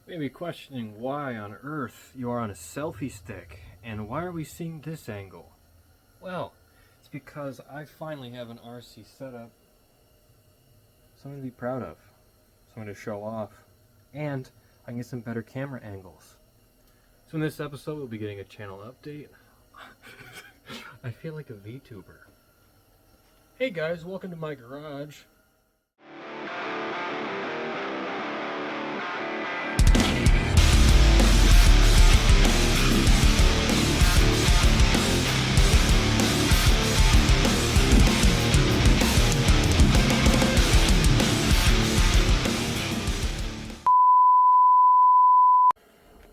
May be questioning why on earth you are on a selfie stick, and why are we seeing this angle? Well, it's because I finally have an RC setup, something to be proud of, something to show off, and I can get some better camera angles. So in this episode, we'll be getting a channel update. I feel like a VTuber. Hey guys, welcome to my garage.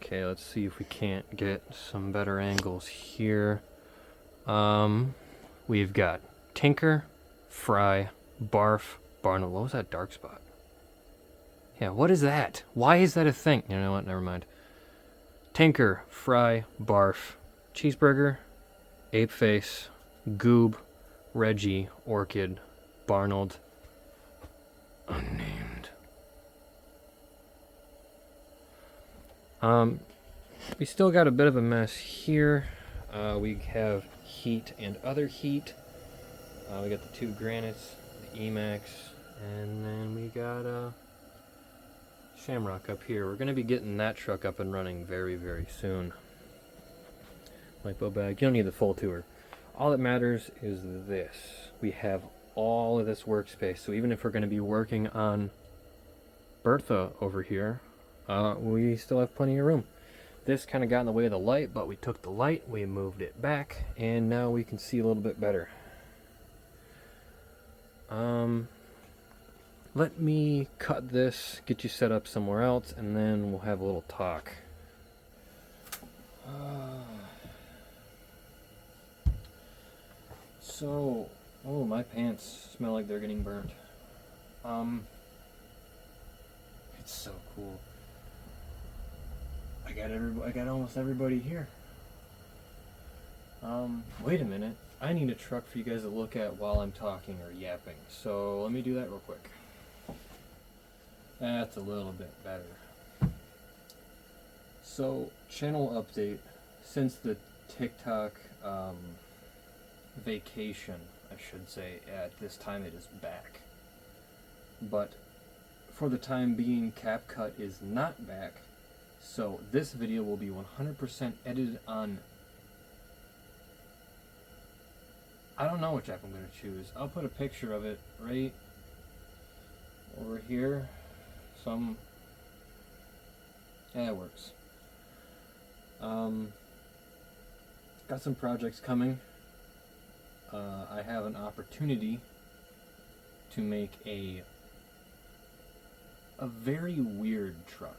Okay, let's see if we can't get some better angles here. We've got Tinker, Fry, Barf, Barnold. What was that dark spot? Yeah, what is that? Why is that a thing? You know what? Never mind. Tinker, Fry, Barf, Cheeseburger, Apeface, Goob, Reggie, Orchid, Barnold, unnamed. We still got a bit of a mess here. We have heat and other heat. We got the two granites, the Emax, and then we got Shamrock up here. We're going to be getting that truck up and running very, very soon. Lipo bag. You don't need the full tour. All that matters is this. We have all of this workspace. So even if we're going to be working on Bertha over here, we still have plenty of room. This kind of got in the way of the light, but we took the light, we moved it back, and now we can see a little bit better. Let me cut this, get you set up somewhere else, and then we'll have a little talk. Oh, my pants smell like they're getting burnt. It's so cool. I got almost everybody here. Wait a minute. I need a truck for you guys to look at while I'm talking or yapping. So let me do that real quick. That's a little bit better. So, channel update. Since the TikTok vacation, I should say, at this time it is back. But for the time being, CapCut is not back. So this video will be 100% edited on... I don't know which app I'm going to choose. I'll put a picture of it right over here. Yeah, it works. Got some projects coming. I have an opportunity to make a very weird truck.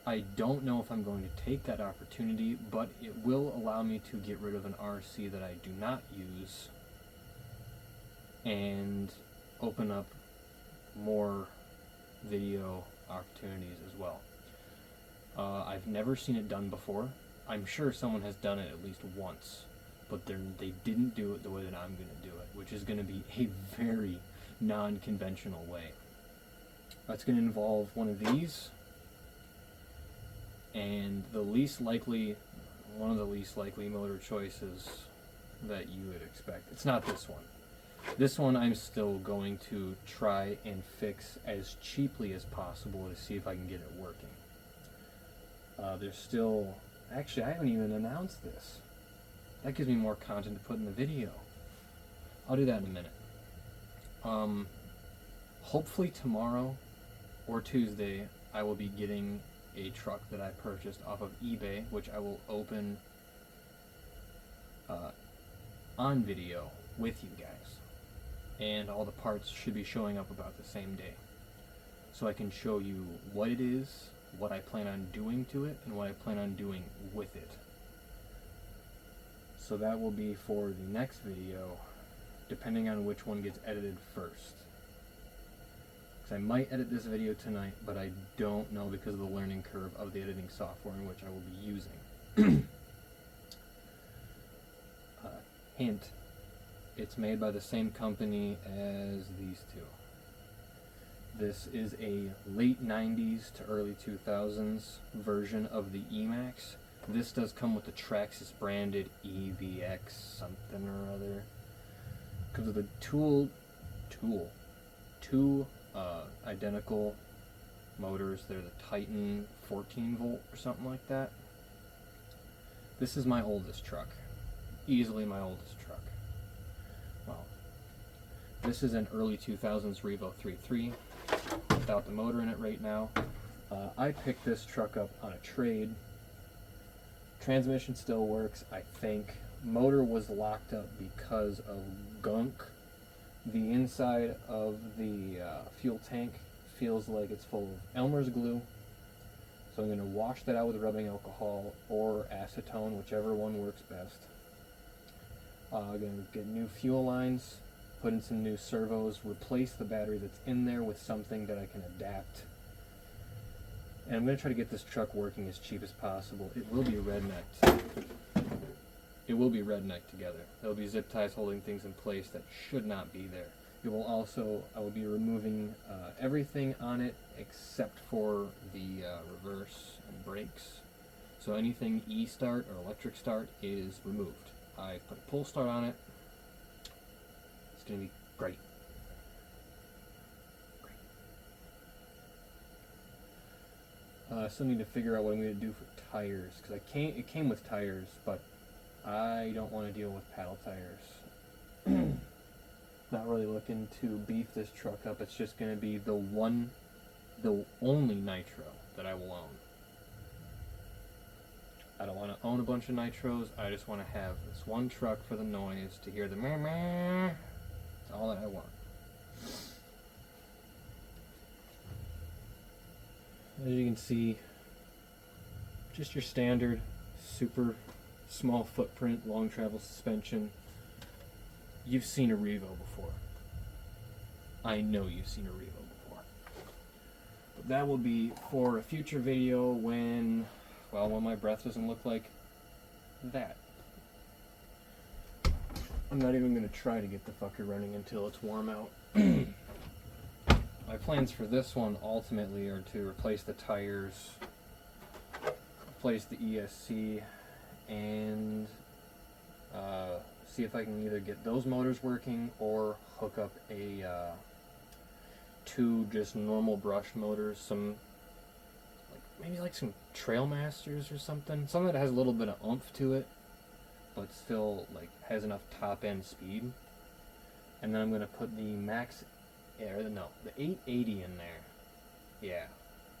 I don't know if I'm going to take that opportunity, but it will allow me to get rid of an RC that I do not use and open up more video opportunities as well. I've never seen it done before. I'm sure someone has done it at least once, but they didn't do it the way that I'm going to do it, which is going to be a very non-conventional way. That's going to involve one of these, and one of the least likely motor choices that you would expect. It's not this one. This one I'm still going to try and fix as cheaply as possible to see if I can get it working. There's still... Actually, I haven't even announced this. That gives me more content to put in the video. I'll do that in a minute. Hopefully tomorrow or Tuesday, I will be getting a truck that I purchased off of eBay, which I will open on video with you guys. And all the parts should be showing up about the same day. So I can show you what it is, what I plan on doing to it, and what I plan on doing with it. So that will be for the next video, depending on which one gets edited first. I might edit this video tonight, but I don't know because of the learning curve of the editing software in which I will be using. Hint, it's made by the same company as these two. This is a late 90s to early 2000s version of the Emax. This does come with the Traxxas branded EVX something or other. Comes with a two identical motors. They're the Titan 14 volt or something like that. This is my oldest truck. Easily my oldest truck. Well, this is an early 2000s Revo 3.3 without the motor in it right now. I picked this truck up on a trade. Transmission still works, I think. Motor was locked up because of gunk. The inside of the fuel tank feels like it's full of Elmer's glue. So I'm going to wash that out with rubbing alcohol or acetone, whichever one works best. I'm going to get new fuel lines, put in some new servos, replace the battery that's in there with something that I can adapt. And I'm going to try to get this truck working as cheap as possible. It will be rednecked. It will be rednecked together. There'll be zip ties holding things in place that should not be there. It will also, I will be removing everything on it except for the reverse and brakes. So anything e-start or electric start is removed. I put a pull start on it. It's going to be great. I still need to figure out what I'm going to do for tires, because it came with tires, but I don't want to deal with paddle tires. Not really looking to beef this truck up. It's just going to be the only nitro that I will own. I don't want to own a bunch of nitros. I just want to have this one truck for the noise, to hear the meh meh. That's all that I want. As you can see, just your standard super small footprint, long travel suspension. You've seen a Revo before. I know you've seen a Revo before. But that will be for a future video when my breath doesn't look like that. I'm not even going to try to get the fucker running until it's warm out. My plans for this one ultimately are to replace the tires, replace the ESC, and see if I can either get those motors working or hook up a two just normal brushed motors, maybe some Trailmasters or something that has a little bit of oomph to it, but still has enough top end speed. And then I'm going to put the the 880 in there. Yeah,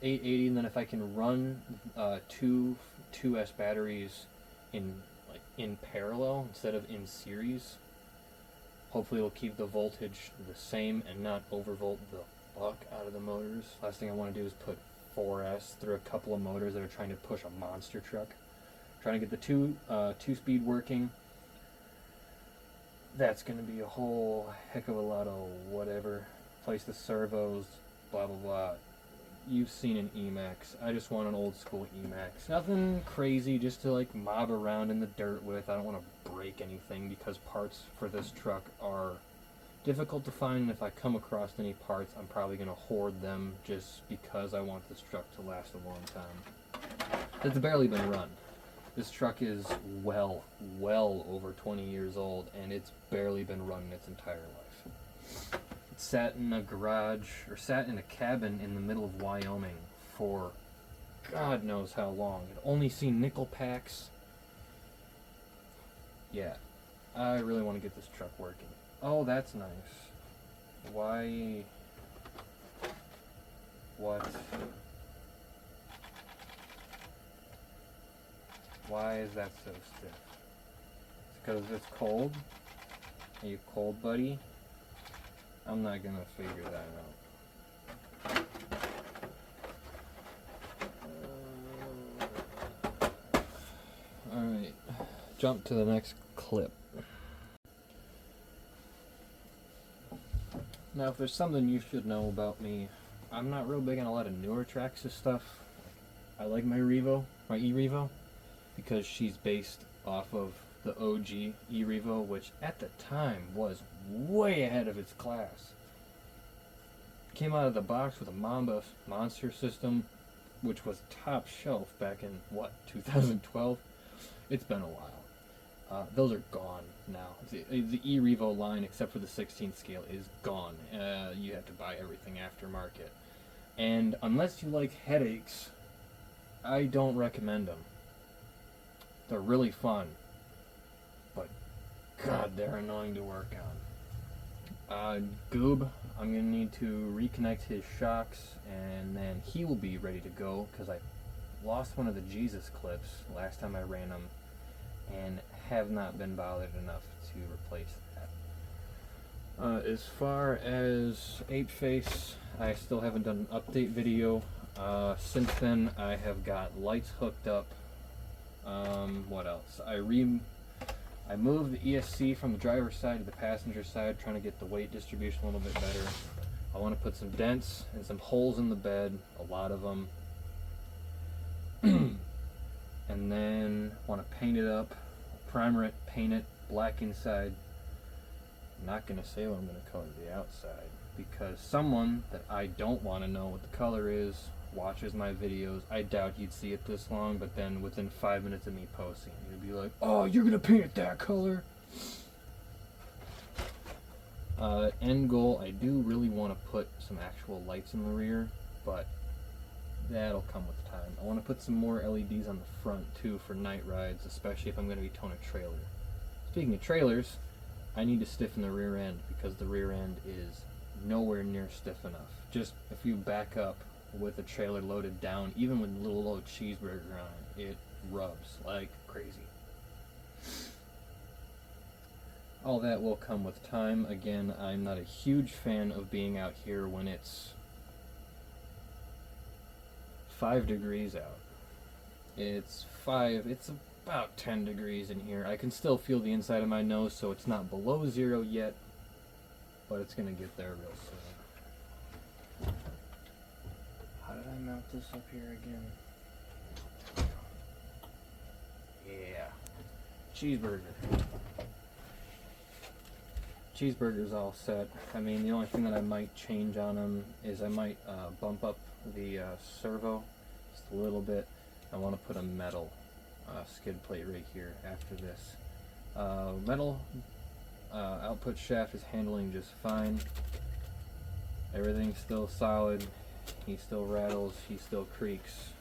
880, and then if I can run two 2S batteries in parallel instead of in series, hopefully it'll keep the voltage the same and not overvolt the fuck out of the motors. Last thing I want to do is put 4S through a couple of motors that are trying to push a monster truck. Trying to get the two-speed working. That's going to be a whole heck of a lot of whatever. Place the servos, blah blah blah. You've seen an Emax. I just want an old school Emax. Nothing crazy, just to mob around in the dirt with. I don't want to break anything because parts for this truck are difficult to find, and if I come across any parts, I'm probably going to hoard them just because I want this truck to last a long time. It's barely been run. This truck is well over 20 years old, and it's barely been run in its entire life. It sat in a garage, or sat in a cabin in the middle of Wyoming for God knows how long. It only seen nickel packs. Yeah, I really want to get this truck working. Oh, that's nice. Why? What? Why is that so stiff? It's because it's cold? Are you cold, buddy? I'm not gonna figure that out. Alright, jump to the next clip. Now, if there's something you should know about me, I'm not real big on a lot of newer Traxxas stuff. I like my Revo, my e-Revo, because she's based off of the OG e-Revo, which at the time was way ahead of its class. Came out of the box with a Mamba Monster system, which was top shelf back in, what, 2012? It's been a while. Those are gone now. The E-Revo line, except for the 16th scale, is gone. You have to buy everything aftermarket. And unless you like headaches, I don't recommend them. They're really fun, but God, they're annoying to work on. Goob, I'm going to need to reconnect his shocks, and then he will be ready to go, because I lost one of the Jesus clips last time I ran them, and have not been bothered enough to replace that. As far as Apeface, I still haven't done an update video. Since then, I have got lights hooked up. What else? I moved the ESC from the driver's side to the passenger side, trying to get the weight distribution a little bit better. I want to put some dents and some holes in the bed, a lot of them. And then want to paint it up, primer it, paint it, black inside. I'm not going to say what I'm going to color the outside, because someone that I don't want to know what the color is watches my videos. I doubt you'd see it this long, but then within 5 minutes of me posting, you'd be like, oh, you're gonna paint it that color. End goal, I do really want to put some actual lights in the rear, but that'll come with time. I want to put some more LEDs on the front too for night rides, especially if I'm going to be towing a trailer. Speaking of trailers, I need to stiffen the rear end, because the rear end is nowhere near stiff enough. Just if you back up with a trailer loaded down, even with a little old cheeseburger on it, it rubs like crazy. All that will come with time. Again, I'm not a huge fan of being out here when it's 5 degrees out. It's about 10 degrees in here. I can still feel the inside of my nose, so it's not below 0 yet, but it's gonna get there real soon. How did I mount this up here again? Yeah. Cheeseburger. Cheeseburger's all set. I mean, the only thing that I might change on them is I might bump up the servo just a little bit. I want to put a metal skid plate right here after this. Metal output shaft is handling just fine. Everything's still solid. He still rattles, he still creaks,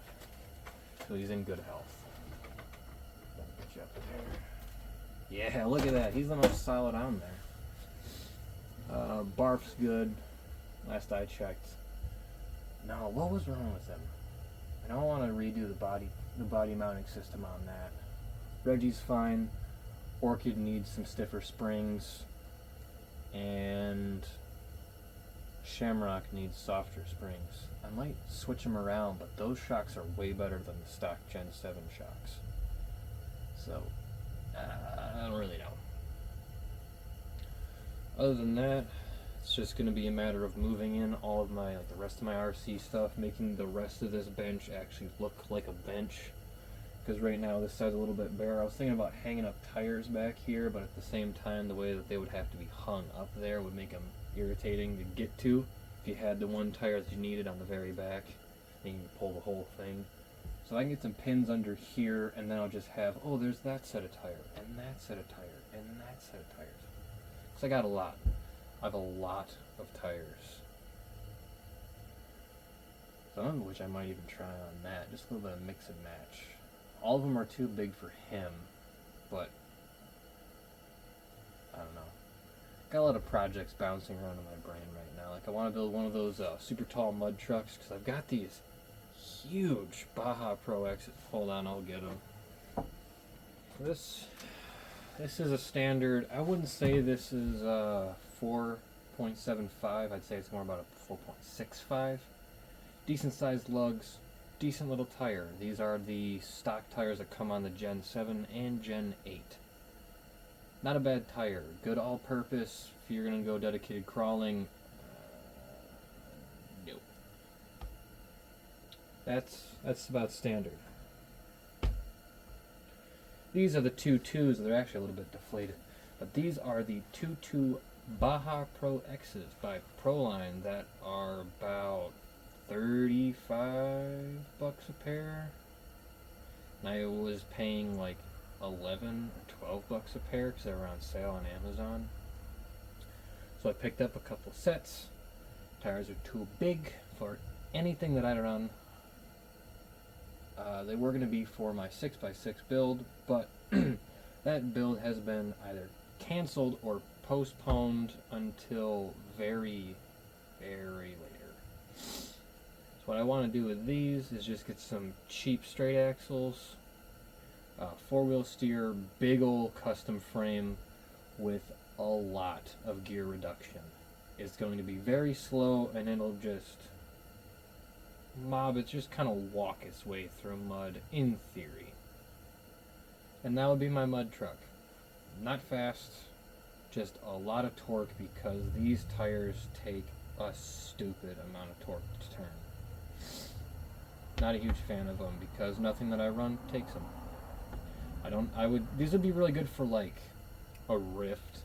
so he's in good health. Get you up there. Yeah, look at that. He's the most solid on there. Barf's good. Last I checked. No, what was wrong with him? I don't want to redo the body mounting system on that. Reggie's fine. Orchid needs some stiffer springs, and Shamrock needs softer springs. I might switch them around, but those shocks are way better than the stock Gen 7 shocks. So, I don't really know. Other than that, it's just going to be a matter of moving in all of my, the rest of my RC stuff, making the rest of this bench actually look like a bench. Because right now this side's a little bit bare. I was thinking about hanging up tires back here, but at the same time, the way that they would have to be hung up there would make them irritating to get to. If you had the one tire that you needed on the very back, then you can pull the whole thing. So I can get some pins under here, and then I'll just have, oh, there's that set of tire, and that set of tire, and that set of tires. So I got a lot. I have a lot of tires. Some of which I might even try on that. Just a little bit of mix and match. All of them are too big for him, but I don't know. Got a lot of projects bouncing around in my brain right now. Like I want to build one of those super tall mud trucks, because I've got these huge Baja Pro X. Hold on, I'll get them. This is a standard. I wouldn't say this is 4.75. I'd say it's more about a 4.65. Decent sized lugs, decent little tire. These are the stock tires that come on the Gen 7 and Gen 8. Not a bad tire. Good all-purpose. If you're going to go dedicated crawling, no. That's about standard. These are the 2.2s. They're actually a little bit deflated. But these are the 2.2 Baja Pro X's by Proline that are about 35 bucks a pair. And I was paying like 11 or 12 bucks a pair because they were on sale on Amazon. So I picked up a couple sets. Tires are too big for anything that I'd run. They were going to be for my 6x6 build, but that build has been either canceled or postponed until very, very later. So what I want to do with these is just get some cheap straight axles, four-wheel steer, big old custom frame with a lot of gear reduction. It's going to be very slow, and it'll just just kind of walk its way through mud in theory. And that would be my mud truck. Not fast, just a lot of torque because these tires take a stupid amount of torque to turn. Not a huge fan of them because nothing that I run takes them. These would be really good for like a Rift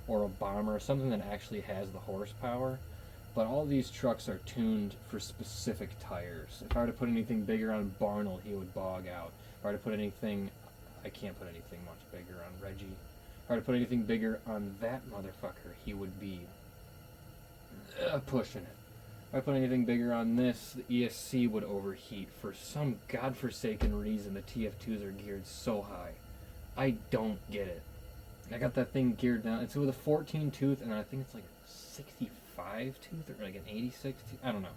or a Bomber, something that actually has the horsepower. But all these trucks are tuned for specific tires. If I were to put anything bigger on Barnell, he would bog out. If I were to put anything, I can't put anything much bigger on Reggie. If I were to put anything bigger on that motherfucker, he would be pushing it. If I put anything bigger on this, the ESC would overheat. For some godforsaken reason, the TF2s are geared so high. I don't get it. I got that thing geared down. It's with a 14 tooth, and I think it's like a 65 tooth or like an 86 tooth. I don't know.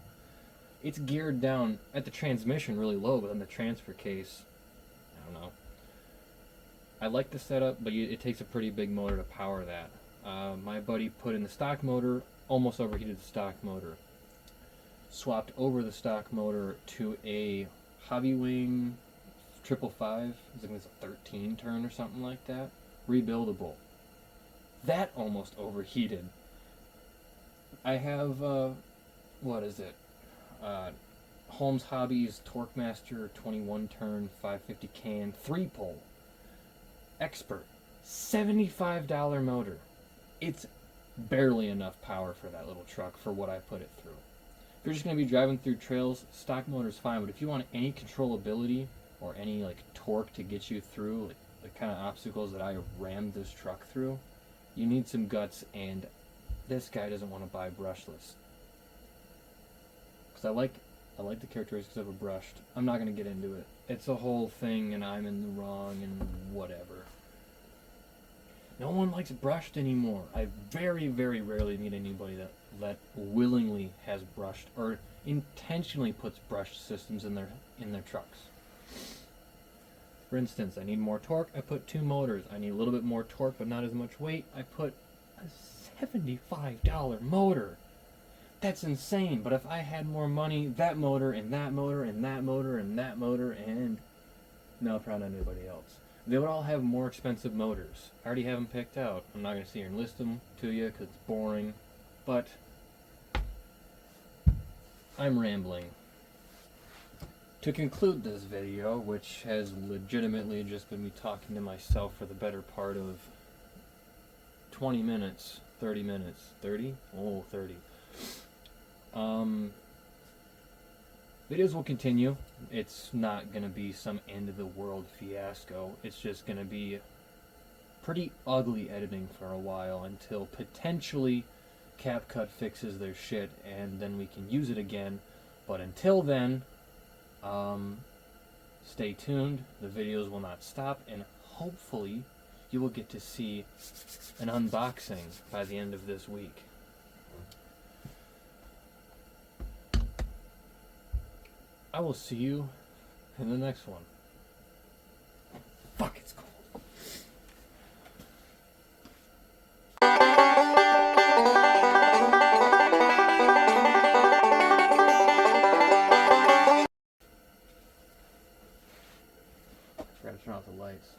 It's geared down at the transmission really low, but then the transfer case, I don't know. I like the setup, but it takes a pretty big motor to power that. My buddy put in the stock motor, almost overheated the stock motor. Swapped over the stock motor to a Hobbywing 555. I think it's a 13 turn or something like that. Rebuildable. That almost overheated. I have, what is it? Holmes Hobbies Torquemaster 21 turn 550 can 3-pole. Expert. $75 motor. It's barely enough power for that little truck for what I put it through. If you're just going to be driving through trails, stock motor's fine, but if you want any controllability or any like torque to get you through like the kind of obstacles that I rammed this truck through, you need some guts, and this guy doesn't want to buy brushless. Because I like the characteristics of a brushed. I'm not going to get into it. It's a whole thing, and I'm in the wrong, and whatever. No one likes brushed anymore. I very, very rarely meet anybody that willingly has brushed or intentionally puts brushed systems in their trucks. For instance, I need more torque, I put 2 motors. I need a little bit more torque but not as much weight, I put a $75 motor. That's insane, but if I had more money, that motor and that motor and that motor and that motor and no, probably not anybody else. They would all have more expensive motors. I already have them picked out. I'm not going to sit here and list them to you because it's boring, but I'm rambling. To conclude this video, which has legitimately just been me talking to myself for the better part of 20 minutes, 30 minutes, 30? Oh, 30. Videos will continue. It's not going to be some end-of-the-world fiasco. It's just going to be pretty ugly editing for a while until potentially CapCut fixes their shit and then we can use it again. But until then, stay tuned. The videos will not stop, and hopefully you will get to see an unboxing by the end of this week. I will see you in the next one. Fuck, it's cold. I forgot to turn off the lights.